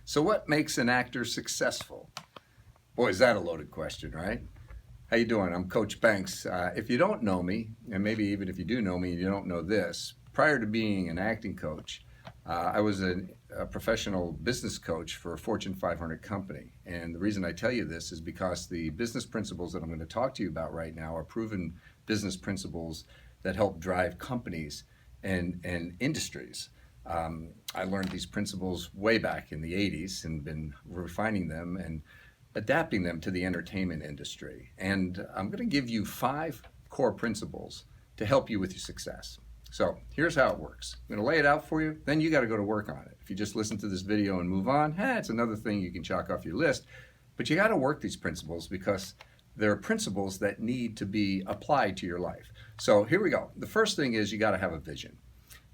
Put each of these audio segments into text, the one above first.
So what makes an actor successful? Boy, is that a loaded question, right? How you doing? I'm Coach Banks. If you don't know me, and maybe even if you do know me, you don't know this. Prior to being an acting coach, I was a professional business coach for a Fortune 500 company. And the reason I tell you this is because the business principles that I'm going to talk to you about right now are proven business principles that help drive companies and industries. I learned these principles way back in the 80s and been refining them and adapting them to the entertainment industry. And I'm going to give you 5 core principles to help you with your success. So here's how it works. I'm going to lay it out for you, then you got to go to work on it. If you just listen to this video and move on, it's another thing you can chalk off your list. But you got to work these principles because they're principles that need to be applied to your life. So here we go. The first thing is you got to have a vision.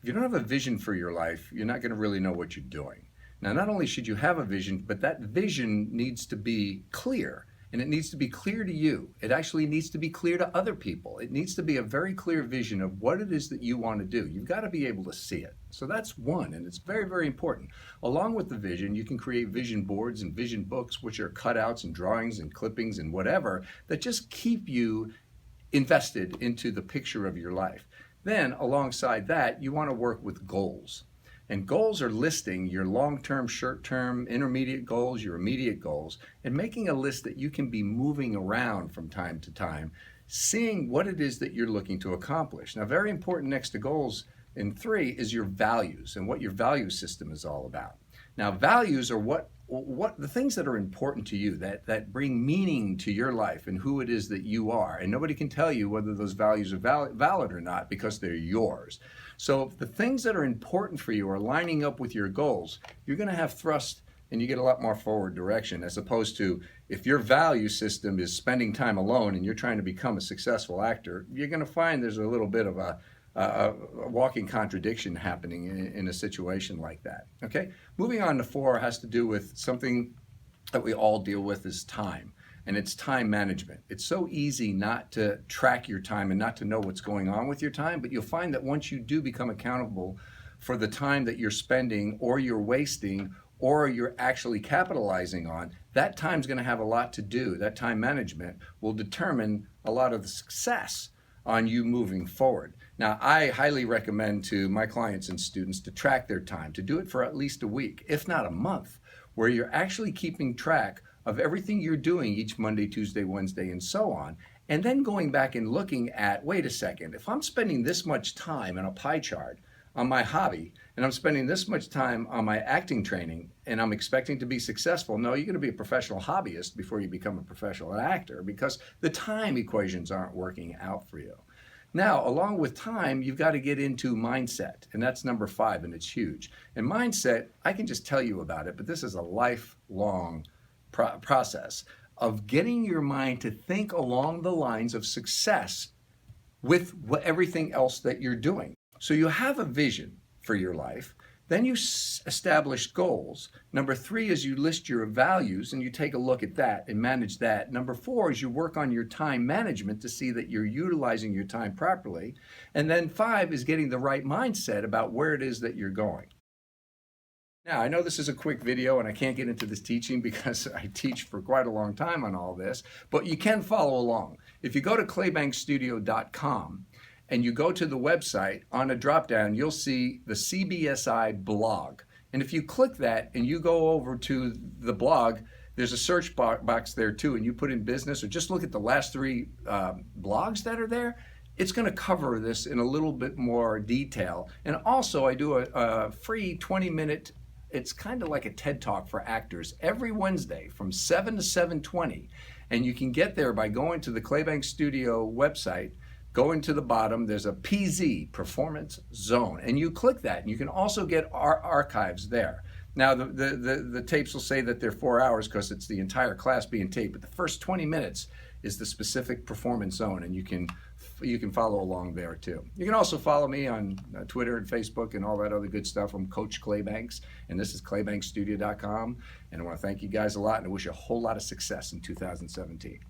If you don't have a vision for your life, you're not going to really know what you're doing. Now, not only should you have a vision, but that vision needs to be clear, and it needs to be clear to you. It actually needs to be clear to other people. It needs to be a very clear vision of what it is that you want to do. You've got to be able to see it. So that's one, and it's very, very important. Along with the vision, you can create vision boards and vision books, which are cutouts and drawings and clippings and whatever, that just keep you invested into the picture of your life. Then, alongside that, you want to work with goals. And goals are listing your long-term, short-term, intermediate goals, your immediate goals, and making a list that you can be moving around from time to time, seeing what it is that you're looking to accomplish. Now, very important next to goals in 3 is your values and what your value system is all about. Now, values are what the things that are important to you, that bring meaning to your life and who it is that you are. And nobody can tell you whether those values are valid or not because they're yours. So if the things that are important for you are lining up with your goals, you're going to have thrust and you get a lot more forward direction, as opposed to if your value system is spending time alone and you're trying to become a successful actor, you're going to find there's a little bit of a walking contradiction happening in a situation like that. Okay, moving on to 4 has to do with something that we all deal with is time, and it's time management. It's so easy not to track your time and not to know what's going on with your time, but you'll find that once you do become accountable for the time that you're spending or you're wasting or you're actually capitalizing on, that time's going to have a lot to do. That time management will determine a lot of the success on you moving forward. Now, I highly recommend to my clients and students to track their time, to do it for at least a week, if not a month, where you're actually keeping track of everything you're doing each Monday, Tuesday, Wednesday, and so on, and then going back and looking at, wait a second, if I'm spending this much time in a pie chart on my hobby, and I'm spending this much time on my acting training, and I'm expecting to be successful, no, you're going to be a professional hobbyist before you become a professional actor, because the time equations aren't working out for you. Now, along with time, you've got to get into mindset, and that's number 5, and it's huge. And mindset, I can just tell you about it, but this is a lifelong process of getting your mind to think along the lines of success with everything else that you're doing. So you have a vision for your life, then you establish goals. Number 3 is you list your values and you take a look at that and manage that. Number 4 is you work on your time management to see that you're utilizing your time properly. And then 5 is getting the right mindset about where it is that you're going. Now, I know this is a quick video and I can't get into this teaching because I teach for quite a long time on all this, but you can follow along. If you go to claybankstudio.com and you go to the website, on a drop-down, you'll see the CBSI blog. And if you click that and you go over to the blog, there's a search box there too, and you put in business or just look at the last 3 blogs that are there. It's going to cover this in a little bit more detail. And also, I do a free 20-minute, it's kind of like a TED Talk for actors, every Wednesday from 7 to 7:20. And you can get there by going to the Claybank Studio website, going to the bottom, there's a PZ, Performance Zone, and you click that, and you can also get our archives there. Now, the tapes will say that they're 4 hours because it's the entire class being taped, but the first 20 minutes is the specific Performance Zone, and you can follow along there too. You can also follow me on Twitter and Facebook and all that other good stuff. I'm Coach Claybanks, and this is claybankstudio.com, and I want to thank you guys a lot, and I wish you a whole lot of success in 2017.